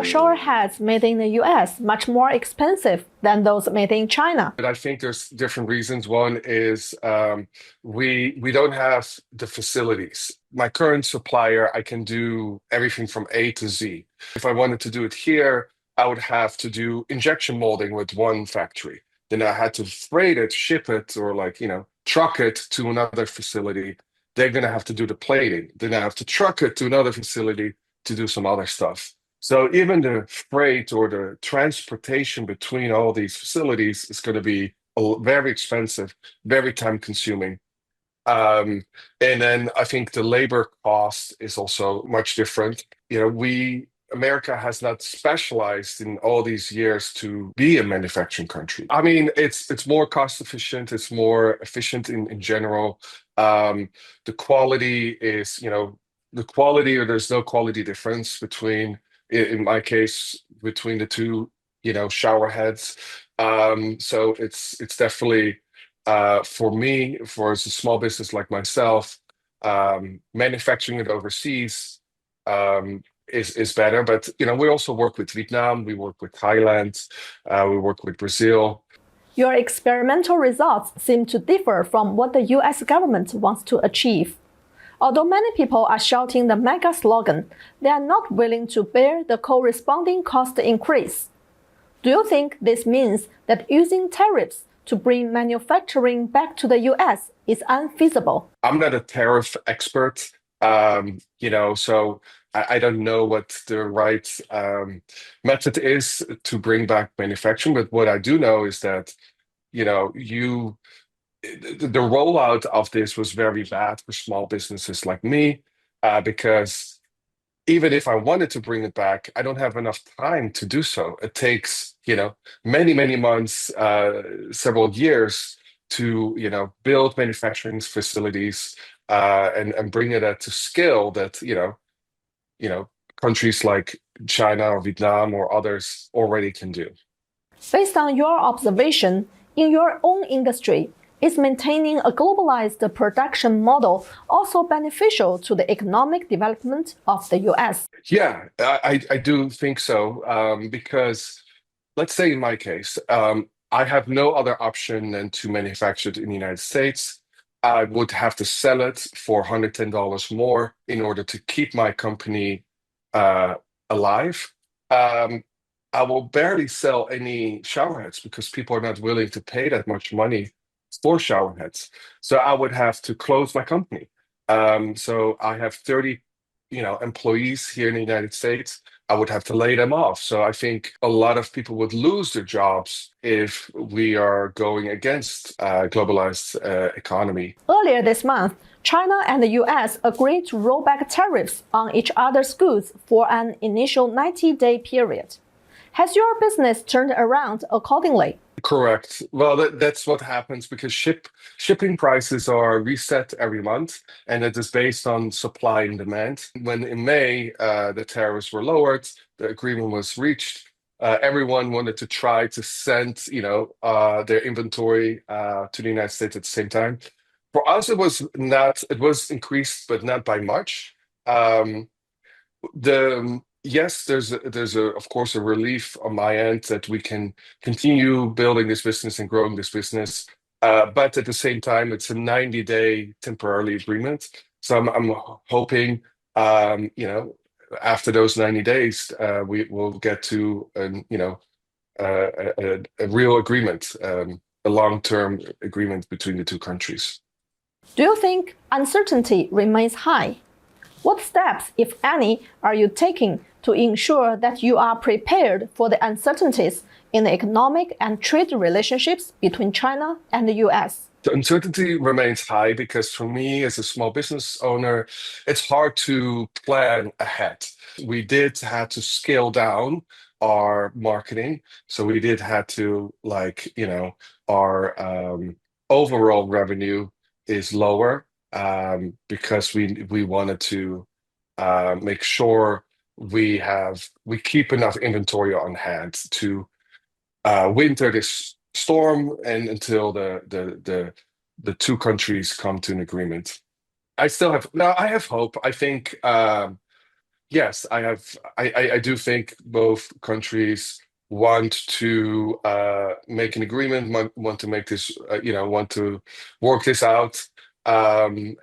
your shower heads made in the US much more expensive than those made in China? But I think there's different reasons. One is we don't have the facilities. My current supplier, I can do everything from A to Z. If I wanted to do it here, I would have to do injection molding with one factory. Then I had to freight it, ship it, or truck it to another facility. They're gonna have to do the plating. Then I have to truck it to another facility to do some other stuff. So even the freight or the transportation between all these facilities is going to be very expensive, very time consuming. And then I think the labor cost is also much different. America has not specialized in all these years to be a manufacturing country. I mean, it's more cost efficient, it's more efficient in general. The quality is, the quality, or there's no quality difference between, in my case, between the two, shower heads. So it's definitely for me, for as a small business like myself, manufacturing it overseas is better. But we also work with Vietnam, we work with Thailand, we work with Brazil. Your experimental results seem to differ from what the US government wants to achieve. Although many people are shouting the mega slogan, they are not willing to bear the corresponding cost increase. Do you think this means that using tariffs to bring manufacturing back to the US is unfeasible? I'm not a tariff expert, so I don't know what the right method is to bring back manufacturing. But what I do know is that, the rollout of this was very bad for small businesses like me, because even if I wanted to bring it back, I don't have enough time to do so. It takes, many, many months, several years to, build manufacturing facilities and bring it at to scale that, countries like China or Vietnam or others already can do. Based on your observation, in your own industry, is maintaining a globalized production model also beneficial to the economic development of the US? Yeah, I do think so, because let's say in my case, I have no other option than to manufacture it in the United States. I would have to sell it for $110 more in order to keep my company alive. I will barely sell any showerheads because people are not willing to pay that much money for showerheads. So I would have to close my company. So I have 30, employees here in the United States. I would have to lay them off. So I think a lot of people would lose their jobs if we are going against globalized economy. Earlier this month, China and the US agreed to roll back tariffs on each other's goods for an initial 90-day period. Has your business turned around accordingly? Correct. Well, that's what happens because shipping prices are reset every month, and it is based on supply and demand. When in May the tariffs were lowered, the agreement was reached. Everyone wanted to try to send, their inventory to the United States at the same time. For us, it was not. It was increased, but not by much. The Yes, there's of course a relief on my end that we can continue building this business and growing this business, but at the same time, it's a 90-day temporary agreement. So I'm hoping, after those 90 days, we will get to a real agreement, a long-term agreement between the two countries. Do you think uncertainty remains high? What steps, if any, are you taking to ensure that you are prepared for the uncertainties in the economic and trade relationships between China and the US? The uncertainty remains high because for me as a small business owner, it's hard to plan ahead. We did have to scale down our marketing. So we did have to our overall revenue is lower, because we wanted to make sure we keep enough inventory on hand to winter this storm and until the two countries come to an agreement. I have hope. I think Yes, I have. I do think both countries want to make an agreement, want to make this, want to work this out. And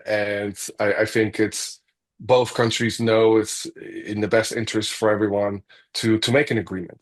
I think it's both countries know it's in the best interest for everyone to make an agreement.